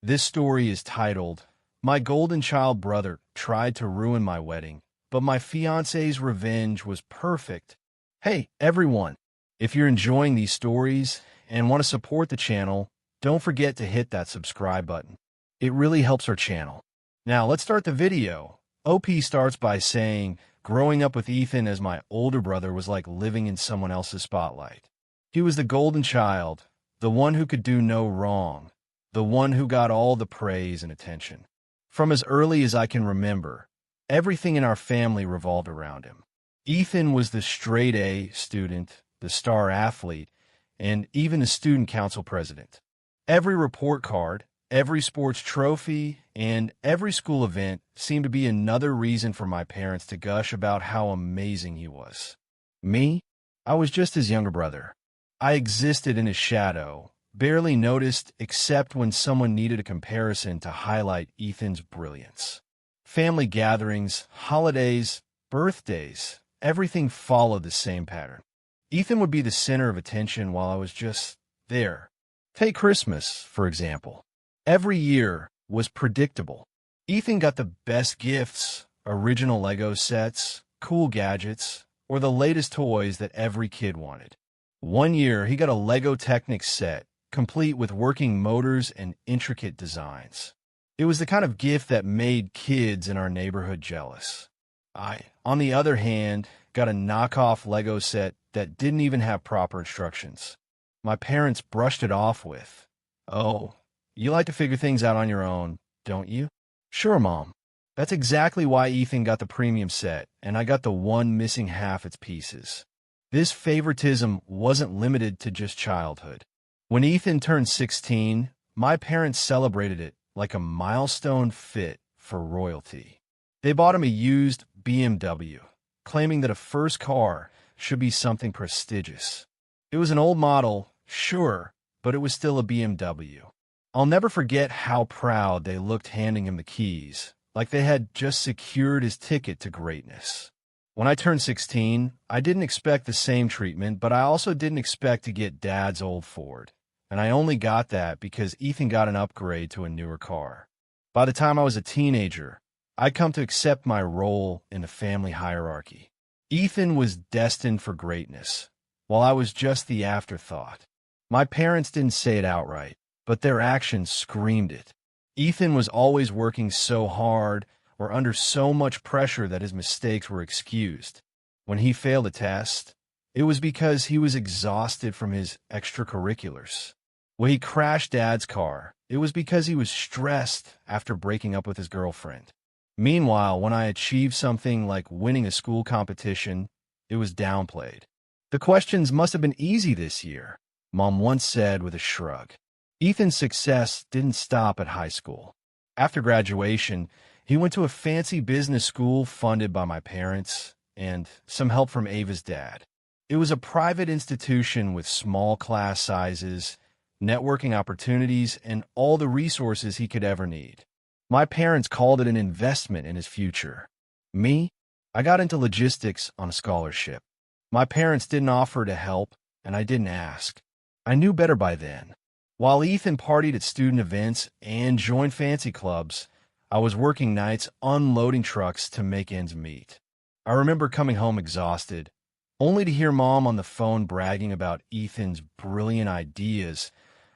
This story is titled, My Golden Child Brother Tried to Ruin My Wedding, but My Fiancée's Revenge Was Perfect. Hey, everyone! If you're enjoying these stories and want to support the channel, don't forget to hit that subscribe button. It really helps our channel. Now, let's start the video. OP starts by saying, growing up with Ethan as my older brother was like living in someone else's spotlight. He was the golden child, the one who could do no wrong, the one who got all the praise and attention. From as early as I can remember, everything in our family revolved around him. Ethan was the straight-A student, the star athlete, and even the student council president. Every report card, every sports trophy, and every school event seemed to be another reason for my parents to gush about how amazing he was. Me? I was just his younger brother. I existed in his shadow, barely noticed except when someone needed a comparison to highlight Ethan's brilliance. Family gatherings, holidays, birthdays, everything followed the same pattern. Ethan would be the center of attention while I was just there. Take Christmas, for example. Every year was predictable. Ethan got the best gifts, original Lego sets, cool gadgets, or the latest toys that every kid wanted. One year, he got a Lego Technics set, complete with working motors and intricate designs. It was the kind of gift that made kids in our neighborhood jealous. I, on the other hand, got a knockoff Lego set that didn't even have proper instructions. My parents brushed it off with, "Oh, you like to figure things out on your own, don't you?" "Sure, Mom." That's exactly why Ethan got the premium set, and I got the one missing half its pieces. This favoritism wasn't limited to just childhood. When Ethan turned 16, my parents celebrated it like a milestone fit for royalty. They bought him a used BMW, claiming that a first car should be something prestigious. It was an old model, sure, but it was still a BMW. I'll never forget how proud they looked handing him the keys, like they had just secured his ticket to greatness. When I turned 16, I didn't expect the same treatment, but I also didn't expect to get Dad's old Ford. And I only got that because Ethan got an upgrade to a newer car. By the time I was a teenager, I'd come to accept my role in the family hierarchy. Ethan was destined for greatness, while I was just the afterthought. My parents didn't say it outright, but their actions screamed it. Ethan was always working so hard or under so much pressure that his mistakes were excused. When he failed a test, it was because he was exhausted from his extracurriculars. When he crashed Dad's car, it was because he was stressed after breaking up with his girlfriend. Meanwhile, when I achieved something like winning a school competition, it was downplayed. "The questions must have been easy this year," Mom once said with a shrug. Ethan's success didn't stop at high school. After graduation, he went to a fancy business school funded by my parents and some help from Ava's dad. It was a private institution with small class sizes, networking opportunities, and all the resources he could ever need. My parents called it an investment in his future. Me? I got into logistics on a scholarship. My parents didn't offer to help, and I didn't ask. I knew better by then. While Ethan partied at student events and joined fancy clubs, I was working nights unloading trucks to make ends meet. I remember coming home exhausted, only to hear Mom on the phone bragging about Ethan's brilliant ideas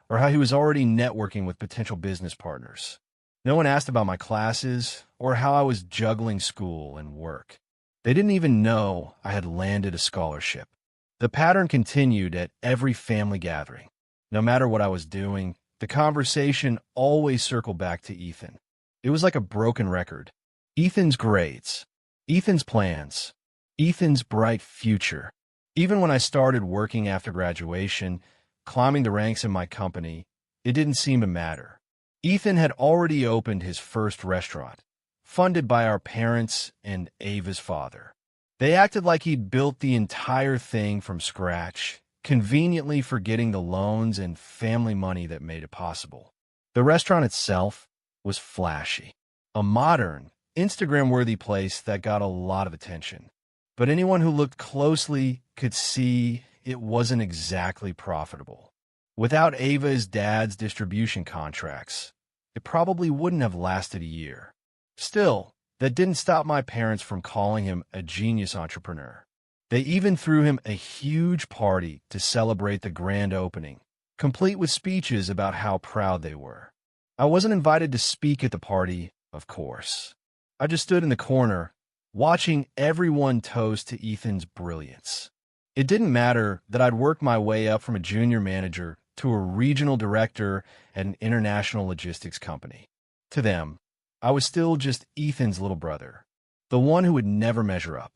or how he was already networking with potential business partners. No one asked about my classes or how I was juggling school and work. They didn't even know I had landed a scholarship. The pattern continued at every family gathering. No matter what I was doing, the conversation always circled back to Ethan. It was like a broken record. Ethan's grades, Ethan's plans, Ethan's bright future. Even when I started working after graduation, climbing the ranks in my company, it didn't seem to matter. Ethan had already opened his first restaurant, funded by our parents and Ava's father. They acted like he'd built the entire thing from scratch, conveniently forgetting the loans and family money that made it possible. The restaurant itself was flashy, a modern, Instagram-worthy place that got a lot of attention. But anyone who looked closely could see it wasn't exactly profitable. Without Ava's dad's distribution contracts, it probably wouldn't have lasted a year. Still, that didn't stop my parents from calling him a genius entrepreneur. They even threw him a huge party to celebrate the grand opening, complete with speeches about how proud they were. I wasn't invited to speak at the party, of course. I just stood in the corner, watching everyone toast to Ethan's brilliance. It didn't matter that I'd worked my way up from a junior manager to a regional director at an international logistics company. To them, I was still just Ethan's little brother, the one who would never measure up.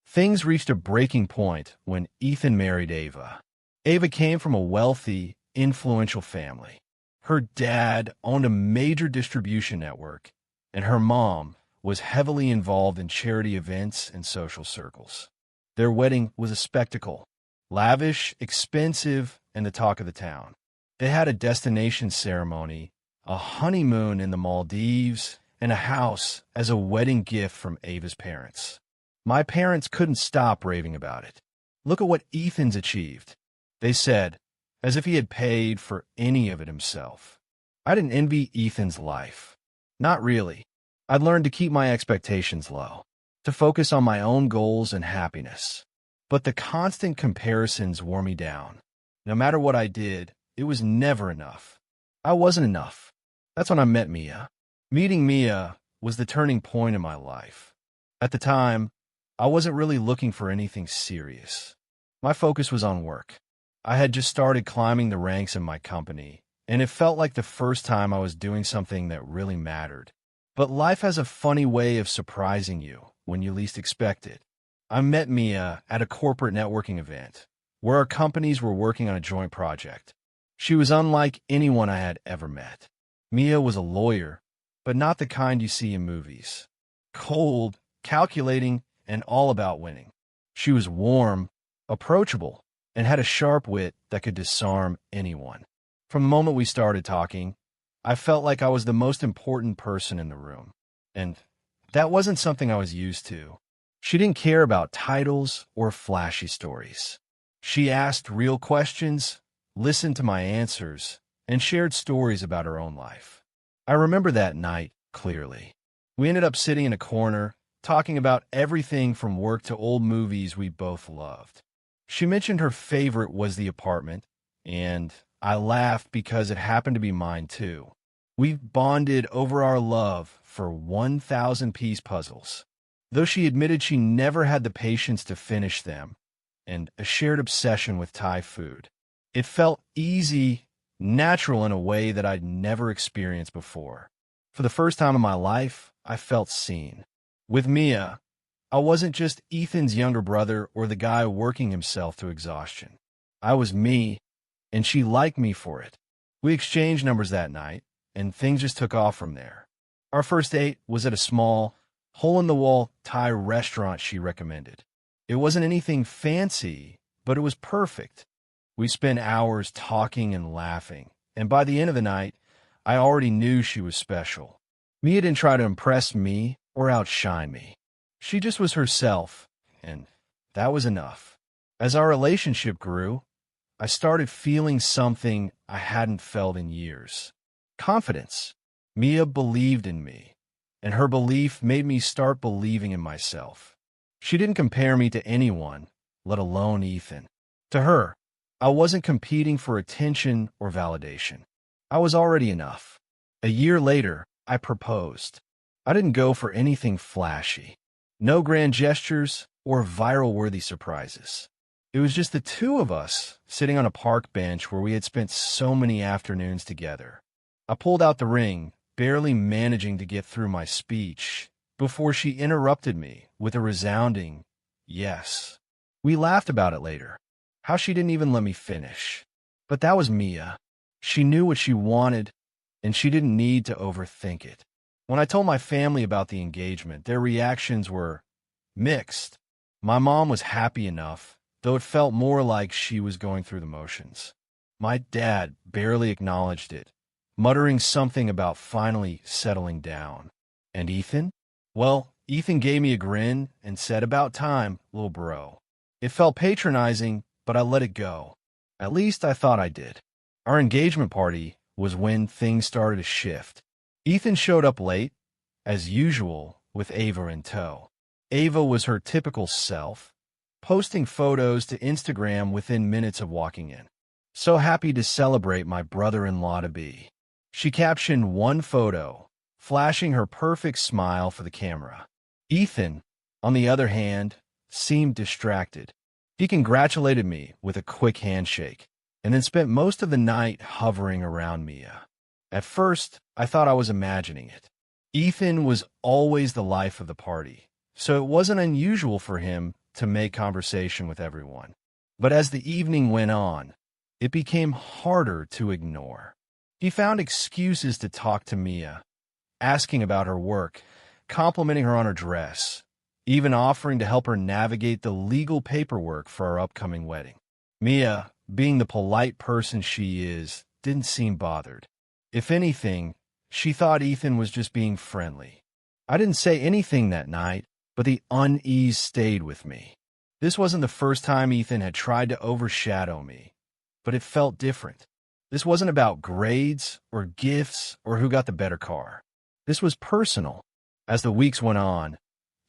Things reached a breaking point when Ethan married Ava. Ava came from a wealthy, influential family. Her dad owned a major distribution network, and her mom was heavily involved in charity events and social circles. Their wedding was a spectacle, lavish, expensive, and the talk of the town. They had a destination ceremony, a honeymoon in the Maldives, and a house as a wedding gift from Ava's parents. My parents couldn't stop raving about it. Look at what Ethan's achieved, they said, as if he had paid for any of it himself. I didn't envy Ethan's life. Not really. I'd learned to keep my expectations low, to focus on my own goals and happiness. But the constant comparisons wore me down. No matter what I did, it was never enough. I wasn't enough. That's when I met Mia. Meeting Mia was the turning point in my life. At the time, I wasn't really looking for anything serious. My focus was on work. I had just started climbing the ranks in my company, and it felt like the first time I was doing something that really mattered. But life has a funny way of surprising you when you least expect it. I met Mia at a corporate networking event, where our companies were working on a joint project. She was unlike anyone I had ever met. Mia was a lawyer, but not the kind you see in movies. Cold, calculating, and all about winning. She was warm, approachable, and had a sharp wit that could disarm anyone. From the moment we started talking, I felt like I was the most important person in the room. And that wasn't something I was used to. She didn't care about titles or flashy stories. She asked real questions, listened to my answers, and shared stories about her own life. I remember that night clearly. We ended up sitting in a corner, talking about everything from work to old movies we both loved. She mentioned her favorite was The Apartment, and I laughed because it happened to be mine too. We bonded over our love for 1,000-piece puzzles, though she admitted she never had the patience to finish them, and a shared obsession with Thai food. It felt easy, natural in a way that I'd never experienced before. For the first time in my life, I felt seen. With Mia, I wasn't just Ethan's younger brother or the guy working himself to exhaustion. I was me, and she liked me for it. We exchanged numbers that night, and things just took off from there. Our first date was at a small, hole-in-the-wall Thai restaurant she recommended. It wasn't anything fancy, but it was perfect. We spent hours talking and laughing, and by the end of the night, I already knew she was special. Mia didn't try to impress me or outshine me. She just was herself, and that was enough. As our relationship grew, I started feeling something I hadn't felt in years. Confidence. Mia believed in me, and her belief made me start believing in myself. She didn't compare me to anyone, let alone Ethan. To her, I wasn't competing for attention or validation. I was already enough. A year later, I proposed. I didn't go for anything flashy. No grand gestures or viral-worthy surprises. It was just the two of us sitting on a park bench where we had spent so many afternoons together. I pulled out the ring, barely managing to get through my speech, before she interrupted me with a resounding yes. We laughed about it later, how she didn't even let me finish. But that was Mia. She knew what she wanted, and she didn't need to overthink it. When I told my family about the engagement, their reactions were mixed. My mom was happy enough, though it felt more like she was going through the motions. My dad barely acknowledged it, muttering something about finally settling down. And Ethan? Well, Ethan gave me a grin and said, "About time, little bro." It felt patronizing, but I let it go. At least I thought I did. Our engagement party was when things started to shift. Ethan showed up late, as usual, with Ava in tow. Ava was her typical self, posting photos to Instagram within minutes of walking in. "So happy to celebrate my brother-in-law to be." She captioned one photo, flashing her perfect smile for the camera. Ethan, on the other hand, seemed distracted. He congratulated me with a quick handshake, and then spent most of the night hovering around Mia. At first, I thought I was imagining it. Ethan was always the life of the party, so it wasn't unusual for him to make conversation with everyone. But as the evening went on, it became harder to ignore. He found excuses to talk to Mia, asking about her work, complimenting her on her dress, even offering to help her navigate the legal paperwork for our upcoming wedding. Mia, being the polite person she is, didn't seem bothered. If anything, she thought Ethan was just being friendly. I didn't say anything that night, but the unease stayed with me. This wasn't the first time Ethan had tried to overshadow me, but it felt different. This wasn't about grades or gifts or who got the better car. This was personal. As the weeks went on,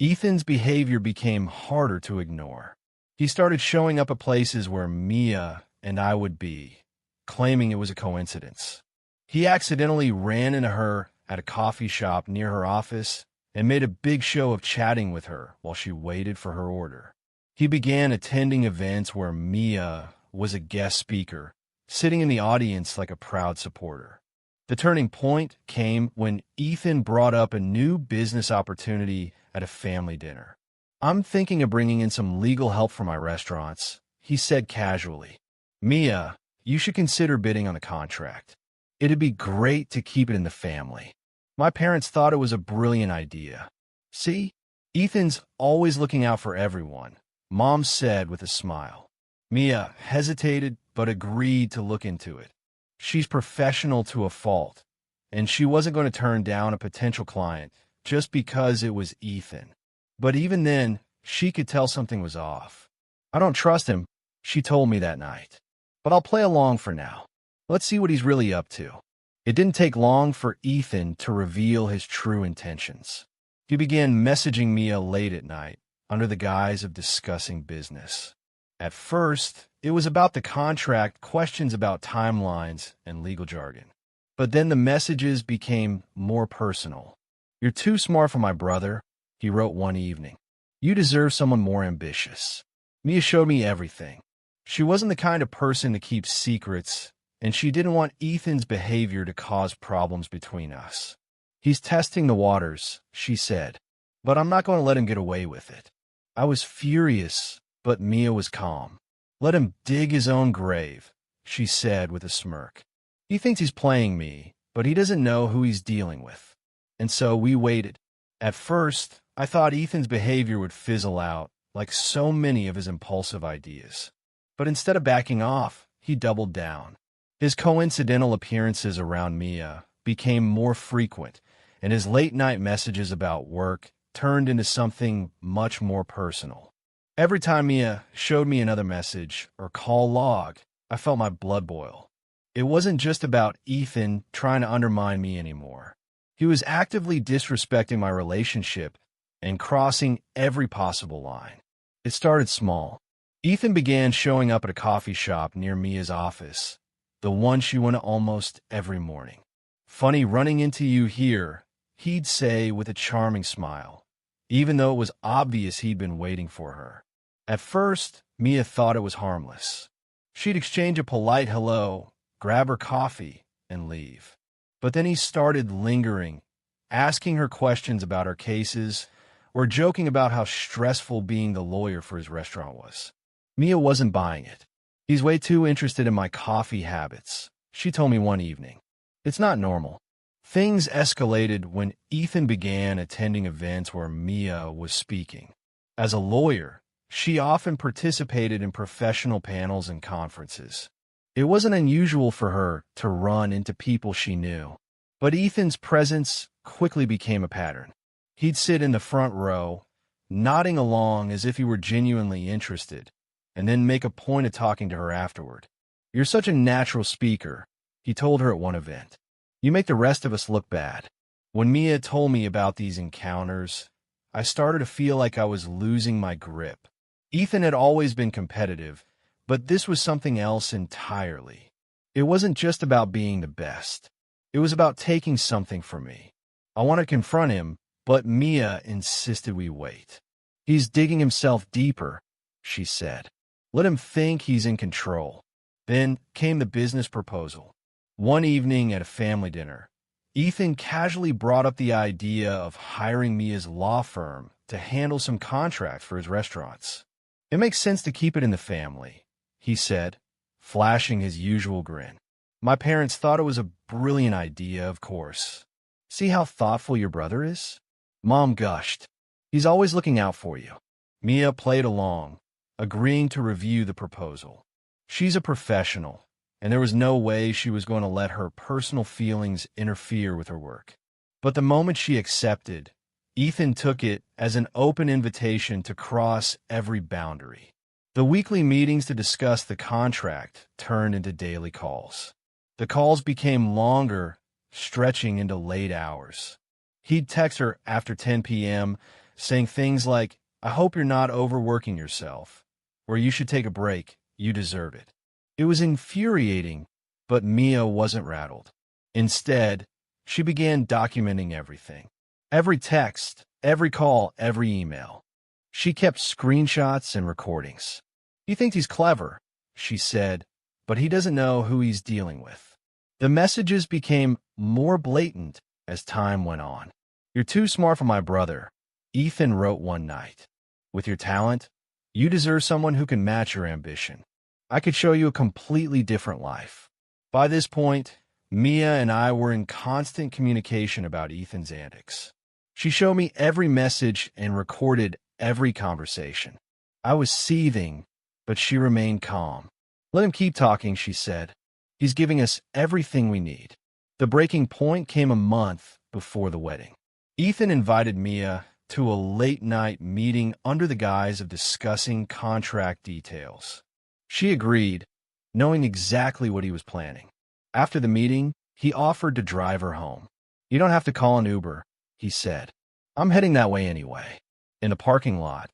Ethan's behavior became harder to ignore. He started showing up at places where Mia and I would be, claiming it was a coincidence. He accidentally ran into her at a coffee shop near her office and made a big show of chatting with her while she waited for her order. He began attending events where Mia was a guest speaker, sitting in the audience like a proud supporter. The turning point came when Ethan brought up a new business opportunity at a family dinner. "I'm thinking of bringing in some legal help for my restaurants," he said casually. "Mia, you should consider bidding on the contract. It'd be great to keep it in the family." My parents thought it was a brilliant idea. "See, Ethan's always looking out for everyone," Mom said with a smile. Mia hesitated but agreed to look into it. She's professional to a fault, and she wasn't going to turn down a potential client just because it was Ethan. But even then, she could tell something was off. "I don't trust him," she told me that night. "But I'll play along for now. Let's see what he's really up to." It didn't take long for Ethan to reveal his true intentions. He began messaging Mia late at night, under the guise of discussing business. At first, it was about the contract, questions about timelines, and legal jargon. But then the messages became more personal. "You're too smart for my brother," he wrote one evening. "You deserve someone more ambitious." Mia showed me everything. She wasn't the kind of person to keep secrets, and she didn't want Ethan's behavior to cause problems between us. "He's testing the waters," she said, "but I'm not going to let him get away with it." I was furious, but Mia was calm. "Let him dig his own grave," she said with a smirk. "He thinks he's playing me, but he doesn't know who he's dealing with." And so we waited. At first, I thought Ethan's behavior would fizzle out, like so many of his impulsive ideas. But instead of backing off, he doubled down. His coincidental appearances around Mia became more frequent, and his late-night messages about work turned into something much more personal. Every time Mia showed me another message or call log, I felt my blood boil. It wasn't just about Ethan trying to undermine me anymore. He was actively disrespecting my relationship and crossing every possible line. It started small. Ethan began showing up at a coffee shop near Mia's office, the one she went to almost every morning. "Funny running into you here," he'd say with a charming smile, even though it was obvious he'd been waiting for her. At first, Mia thought it was harmless. She'd exchange a polite hello, grab her coffee, and leave. But then he started lingering, asking her questions about her cases, or joking about how stressful being the lawyer for his restaurant was. Mia wasn't buying it. "He's way too interested in my coffee habits," she told me one evening. "It's not normal." Things escalated when Ethan began attending events where Mia was speaking. As a lawyer, she often participated in professional panels and conferences. It wasn't unusual for her to run into people she knew. But Ethan's presence quickly became a pattern. He'd sit in the front row, nodding along as if he were genuinely interested, and then make a point of talking to her afterward. "You're such a natural speaker," he told her at one event. "You make the rest of us look bad." When Mia told me about these encounters, I started to feel like I was losing my grip. Ethan had always been competitive, but this was something else entirely. It wasn't just about being the best. It was about taking something from me. I wanted to confront him, but Mia insisted we wait. He's digging himself deeper, she said. Let him think he's in control. Then came the business proposal. One evening at a family dinner, Ethan casually brought up the idea of hiring Mia's law firm to handle some contracts for his restaurants. It makes sense to keep it in the family, he said, flashing his usual grin. My parents thought it was a brilliant idea, of course. See how thoughtful your brother is? Mom gushed. He's always looking out for you. Mia played along, agreeing to review the proposal. She's a professional, and there was no way she was going to let her personal feelings interfere with her work. But the moment she accepted, Ethan took it as an open invitation to cross every boundary. The weekly meetings to discuss the contract turned into daily calls. The calls became longer, stretching into late hours. He'd text her after 10 p.m., saying things like, "I hope you're not overworking yourself," or "You should take a break, you deserve it." It was infuriating, but Mia wasn't rattled. Instead, she began documenting everything. Every text, every call, every email. She kept screenshots and recordings. "He thinks he's clever," she said, "but he doesn't know who he's dealing with." The messages became more blatant as time went on. "You're too smart for my brother," Ethan wrote one night. "With your talent, you deserve someone who can match your ambition. I could show you a completely different life." By this point, Mia and I were in constant communication about Ethan's antics. She showed me every message and recorded every conversation. I was seething, but she remained calm. "Let him keep talking," she said. "He's giving us everything we need." The breaking point came a month before the wedding. Ethan invited Mia to a late-night meeting under the guise of discussing contract details. She agreed, knowing exactly what he was planning. After the meeting, he offered to drive her home. "You don't have to call an Uber," he said. "I'm heading that way anyway." In the parking lot,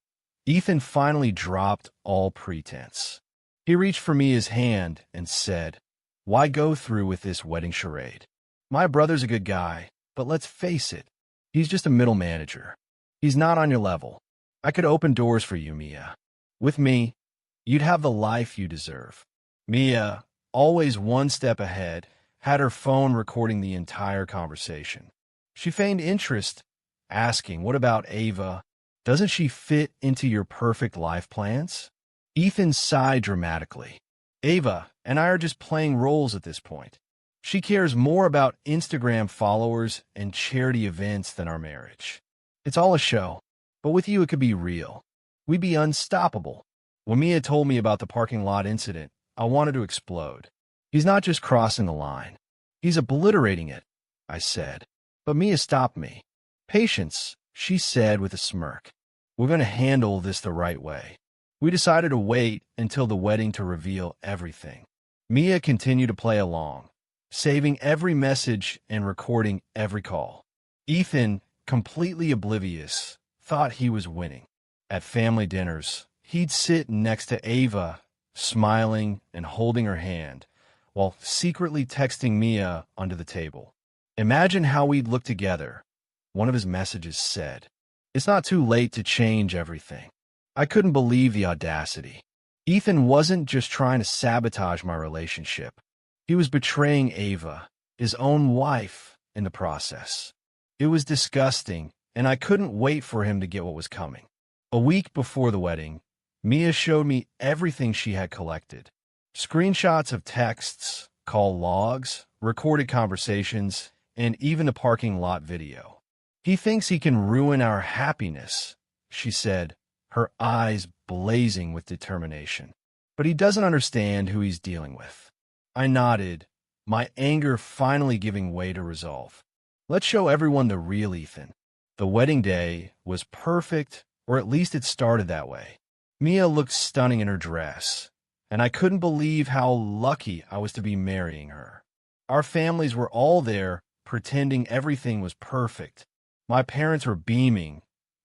Ethan finally dropped all pretense. He reached for Mia's hand and said, "Why go through with this wedding charade? My brother's a good guy, but let's face it, he's just a middle manager. He's not on your level. I could open doors for you, Mia. With me, you'd have the life you deserve." Mia, always one step ahead, had her phone recording the entire conversation. She feigned interest, asking, "What about Ava? Doesn't she fit into your perfect life plans?" Ethan sighed dramatically. "Ava and I are just playing roles at this point. She cares more about Instagram followers and charity events than our marriage. It's all a show, but with you it could be real. We'd be unstoppable." When Mia told me about the parking lot incident, I wanted to explode. "He's not just crossing the line. He's obliterating it," I said. But Mia stopped me. "Patience," she said with a smirk. "We're going to handle this the right way." We decided to wait until the wedding to reveal everything. Mia continued to play along, saving every message and recording every call. Ethan, completely oblivious, thought he was winning. At family dinners, he'd sit next to Ava, smiling and holding her hand, while secretly texting Mia under the table. "Imagine how we'd look together," one of his messages said. "It's not too late to change everything." I couldn't believe the audacity. Ethan wasn't just trying to sabotage my relationship. He was betraying Ava, his own wife, in the process. It was disgusting, and I couldn't wait for him to get what was coming. A week before the wedding, Mia showed me everything she had collected. Screenshots of texts, call logs, recorded conversations, and even the parking lot video. "He thinks he can ruin our happiness," she said, her eyes blazing with determination. "But he doesn't understand who he's dealing with." I nodded, my anger finally giving way to resolve. Let's show everyone the real Ethan. The wedding day was perfect, or at least it started that way. Mia looked stunning in her dress, and I couldn't believe how lucky I was to be marrying her. Our families were all there, pretending everything was perfect. My parents were beaming,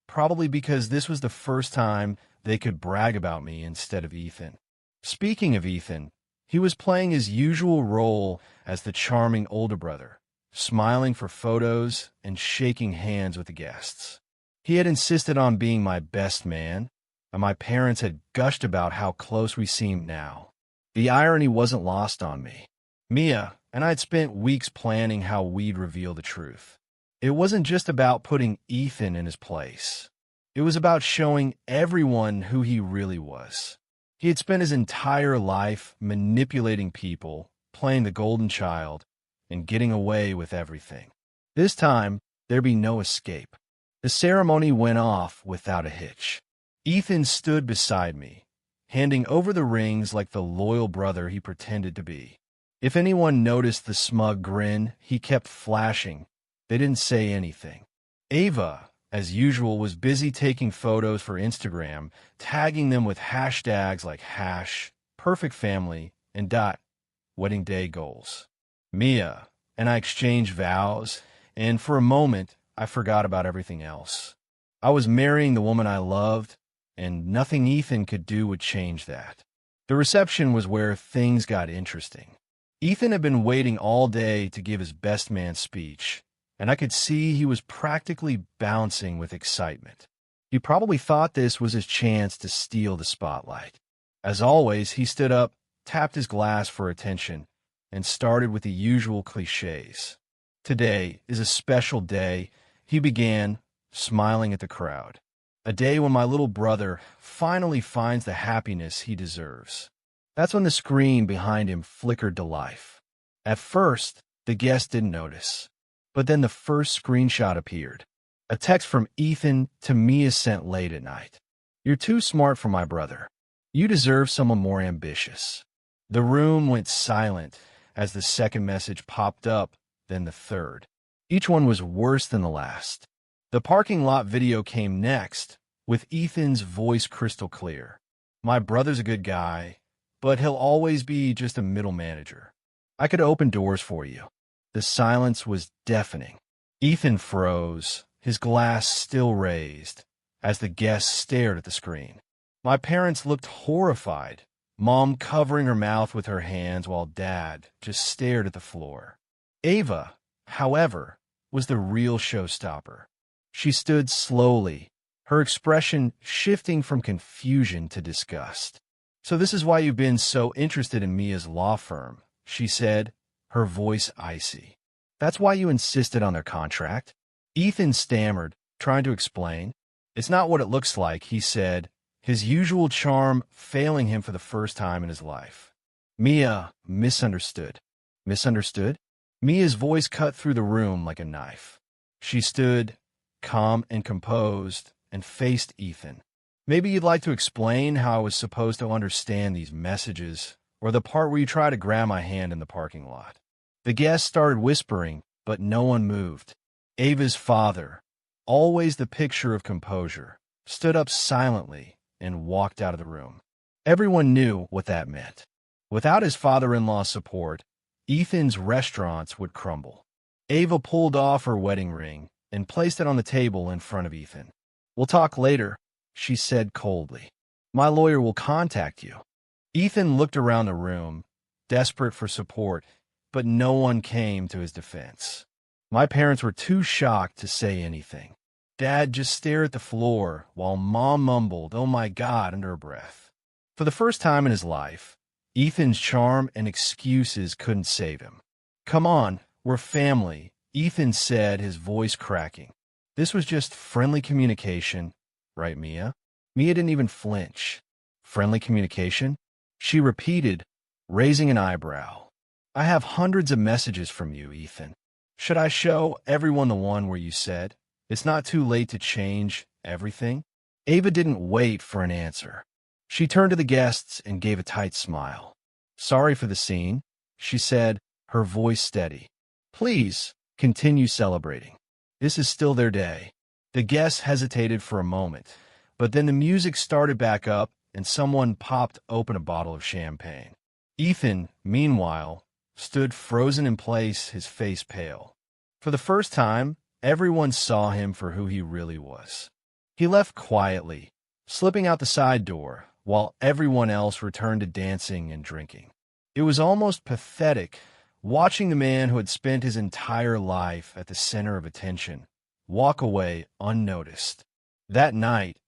probably because this was the first time they could brag about me instead of Ethan. Speaking of Ethan, he was playing his usual role as the charming older brother, smiling for photos and shaking hands with the guests. He had insisted on being my best man, and my parents had gushed about how close we seemed now. The irony wasn't lost on me. Mia and I had spent weeks planning how we'd reveal the truth. It wasn't just about putting Ethan in his place. It was about showing everyone who he really was. He had spent his entire life manipulating people, playing the golden child, and getting away with everything. This time, there'd be no escape. The ceremony went off without a hitch. Ethan stood beside me, handing over the rings like the loyal brother he pretended to be. If anyone noticed the smug grin he kept flashing, they didn't say anything. Ava, as usual, was busy taking photos for Instagram, tagging them with hashtags like #perfectfamily and .wedding day goals. Mia and I exchanged vows, and for a moment, I forgot about everything else. I was marrying the woman I loved, and nothing Ethan could do would change that. The reception was where things got interesting. Ethan had been waiting all day to give his best man speech, and I could see he was practically bouncing with excitement. He probably thought this was his chance to steal the spotlight. As always, he stood up, tapped his glass for attention, and started with the usual cliches. Today is a special day, he began, smiling at the crowd. A day when my little brother finally finds the happiness he deserves. That's when the screen behind him flickered to life. At first, the guests didn't notice. But then the first screenshot appeared. A text from Ethan to Mia sent late at night. "You're too smart for my brother. You deserve someone more ambitious." The room went silent as the second message popped up, then the third. Each one was worse than the last. The parking lot video came next, with Ethan's voice crystal clear. "My brother's a good guy, but he'll always be just a middle manager. I could open doors for you." The silence was deafening. Ethan froze, his glass still raised, as the guests stared at the screen. My parents looked horrified, Mom covering her mouth with her hands while Dad just stared at the floor. Ava, however, was the real showstopper. She stood slowly, her expression shifting from confusion to disgust. "So this is why you've been so interested in Mia's law firm," she said, her voice icy. "That's why you insisted on their contract?" Ethan stammered, trying to explain. "It's not what it looks like," he said, his usual charm failing him for the first time in his life. Mia misunderstood. Misunderstood? Mia's voice cut through the room like a knife. She stood, calm and composed, and faced Ethan. "Maybe you'd like to explain how I was supposed to understand these messages, or the part where you try to grab my hand in the parking lot." The guests started whispering, but no one moved. Ava's father, always the picture of composure, stood up silently and walked out of the room. Everyone knew what that meant. Without his father-in-law's support, Ethan's restaurants would crumble. Ava pulled off her wedding ring and placed it on the table in front of Ethan. "We'll talk later," she said coldly. "My lawyer will contact you." Ethan looked around the room, desperate for support, but no one came to his defense. My parents were too shocked to say anything. Dad just stared at the floor while Mom mumbled, "Oh my God," under her breath. For the first time in his life, Ethan's charm and excuses couldn't save him. "Come on, we're family," Ethan said, his voice cracking. "This was just friendly communication, right, Mia?" Mia didn't even flinch. "Friendly communication?" she repeated, raising an eyebrow. "I have hundreds of messages from you, Ethan. Should I show everyone the one where you said, 'It's not too late to change everything'?" Ava didn't wait for an answer. She turned to the guests and gave a tight smile. "Sorry for the scene," she said, her voice steady. "Please, continue celebrating. This is still their day." The guests hesitated for a moment, but then the music started back up and someone popped open a bottle of champagne. Ethan, meanwhile, stood frozen in place, his face pale. For the first time, everyone saw him for who he really was. He left quietly, slipping out the side door, while everyone else returned to dancing and drinking. It was almost pathetic watching the man who had spent his entire life at the center of attention walk away unnoticed. That night,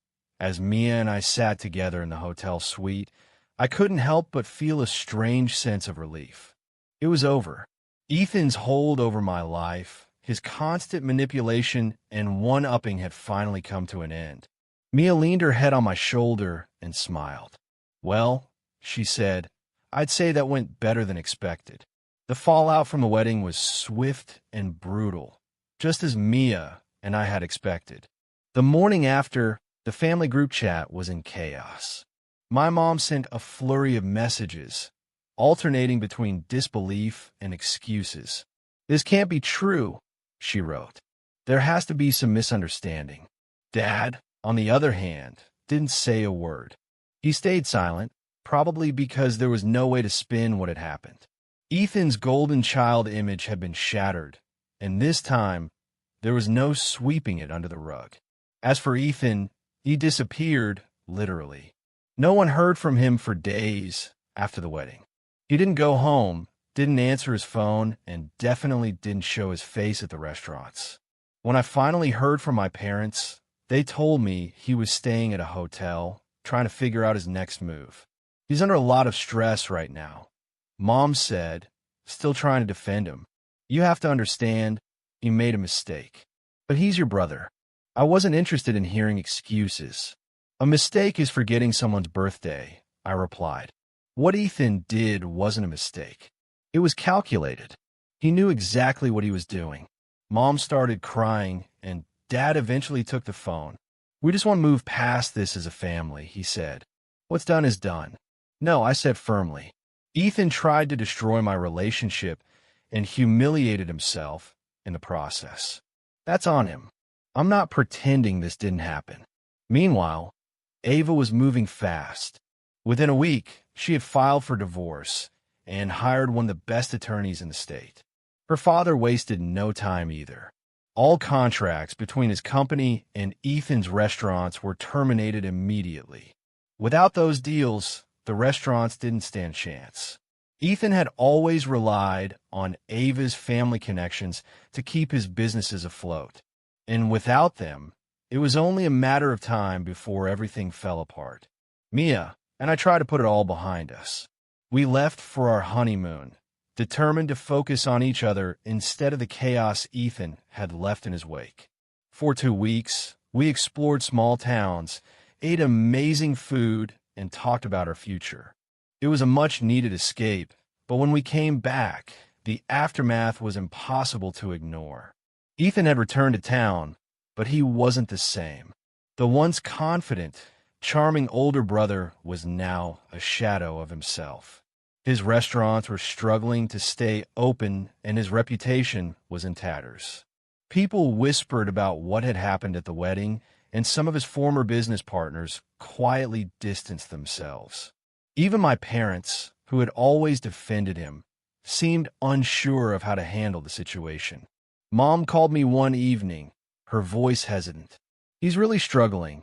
as Mia and I sat together in the hotel suite, I couldn't help but feel a strange sense of relief. It was over. Ethan's hold over my life, his constant manipulation and one-upping had finally come to an end. Mia leaned her head on my shoulder and smiled. "Well," she said, "I'd say that went better than expected." The fallout from the wedding was swift and brutal, just as Mia and I had expected. The morning after, the family group chat was in chaos. My mom sent a flurry of messages, alternating between disbelief and excuses. "This can't be true," she wrote. "There has to be some misunderstanding." Dad, on the other hand, didn't say a word. He stayed silent, probably because there was no way to spin what had happened. Ethan's golden child image had been shattered, and this time, there was no sweeping it under the rug. As for Ethan, he disappeared, literally. No one heard from him for days after the wedding. He didn't go home, didn't answer his phone, and definitely didn't show his face at the restaurants. When I finally heard from my parents, they told me he was staying at a hotel, trying to figure out his next move. "He's under a lot of stress right now," Mom said, still trying to defend him. "You have to understand, he made a mistake. But he's your brother." I wasn't interested in hearing excuses. "A mistake is forgetting someone's birthday," I replied. What Ethan did wasn't a mistake. It was calculated. He knew exactly what he was doing. Mom started crying, and Dad eventually took the phone. "We just want to move past this as a family," he said. "What's done is done." "No," I said firmly. "Ethan tried to destroy my relationship and humiliated himself in the process. That's on him. I'm not pretending this didn't happen." Meanwhile, Ava was moving fast. Within a week, she had filed for divorce and hired one of the best attorneys in the state. Her father wasted no time either. All contracts between his company and Ethan's restaurants were terminated immediately. Without those deals, the restaurants didn't stand a chance. Ethan had always relied on Ava's family connections to keep his businesses afloat. And without them, it was only a matter of time before everything fell apart. Mia and I tried to put it all behind us. We left for our honeymoon, determined to focus on each other instead of the chaos Ethan had left in his wake. For 2 weeks, we explored small towns, ate amazing food, and talked about our future. It was a much-needed escape, but when we came back, the aftermath was impossible to ignore. Ethan had returned to town, but he wasn't the same. The once confident, charming older brother was now a shadow of himself. His restaurants were struggling to stay open, and his reputation was in tatters. People whispered about what had happened at the wedding, and some of his former business partners quietly distanced themselves. Even my parents, who had always defended him, seemed unsure of how to handle the situation. Mom called me one evening, her voice hesitant. "He's really struggling,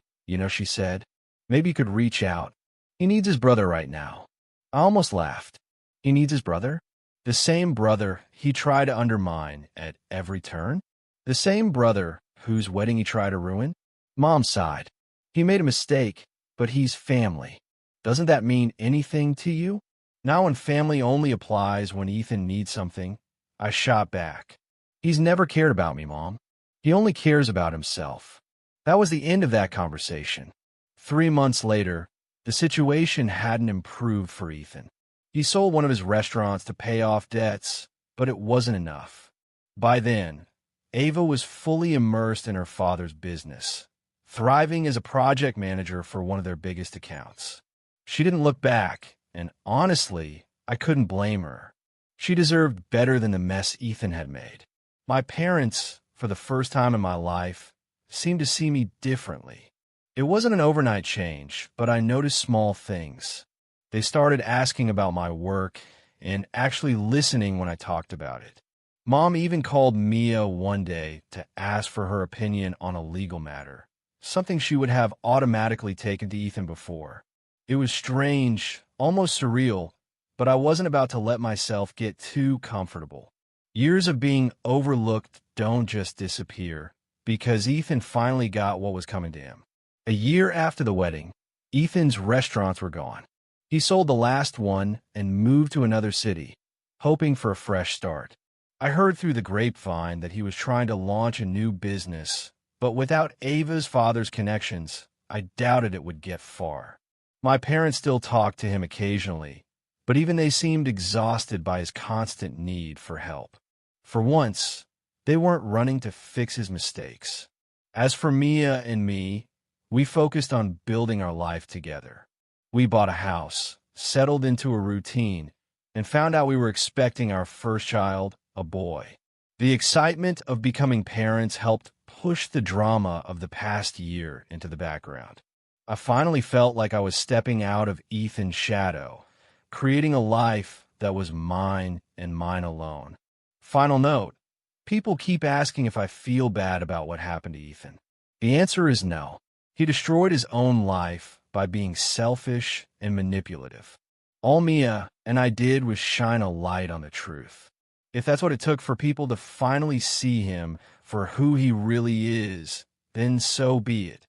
she said. "Maybe you could reach out. He needs his brother right now." I almost laughed. He needs his brother? The same brother he tried to undermine at every turn? The same brother whose wedding he tried to ruin? Mom sighed. "He made a mistake, but he's family. Doesn't that mean anything to you?" Now when family only applies when Ethan needs something, I shot back. "He's never cared about me, Mom. He only cares about himself." That was the end of that conversation. 3 months later, the situation hadn't improved for Ethan. He sold one of his restaurants to pay off debts, but it wasn't enough. By then, Ava was fully immersed in her father's business, thriving as a project manager for one of their biggest accounts. She didn't look back, and honestly, I couldn't blame her. She deserved better than the mess Ethan had made. My parents, for the first time in my life, seemed to see me differently. It wasn't an overnight change, but I noticed small things. They started asking about my work and actually listening when I talked about it. Mom even called Mia one day to ask for her opinion on a legal matter, something she would have automatically taken to Ethan before. It was strange, almost surreal, but I wasn't about to let myself get too comfortable. Years of being overlooked don't just disappear, because Ethan finally got what was coming to him. A year after the wedding, Ethan's restaurants were gone. He sold the last one and moved to another city, hoping for a fresh start. I heard through the grapevine that he was trying to launch a new business, but without Ava's father's connections, I doubted it would get far. My parents still talked to him occasionally, but even they seemed exhausted by his constant need for help. For once, they weren't running to fix his mistakes. As for Mia and me, we focused on building our life together. We bought a house, settled into a routine, and found out we were expecting our first child, a boy. The excitement of becoming parents helped push the drama of the past year into the background. I finally felt like I was stepping out of Ethan's shadow, creating a life that was mine and mine alone. Final note: people keep asking if I feel bad about what happened to Ethan. The answer is no. He destroyed his own life by being selfish and manipulative. All Mia and I did was shine a light on the truth. If that's what it took for people to finally see him for who he really is, then so be it.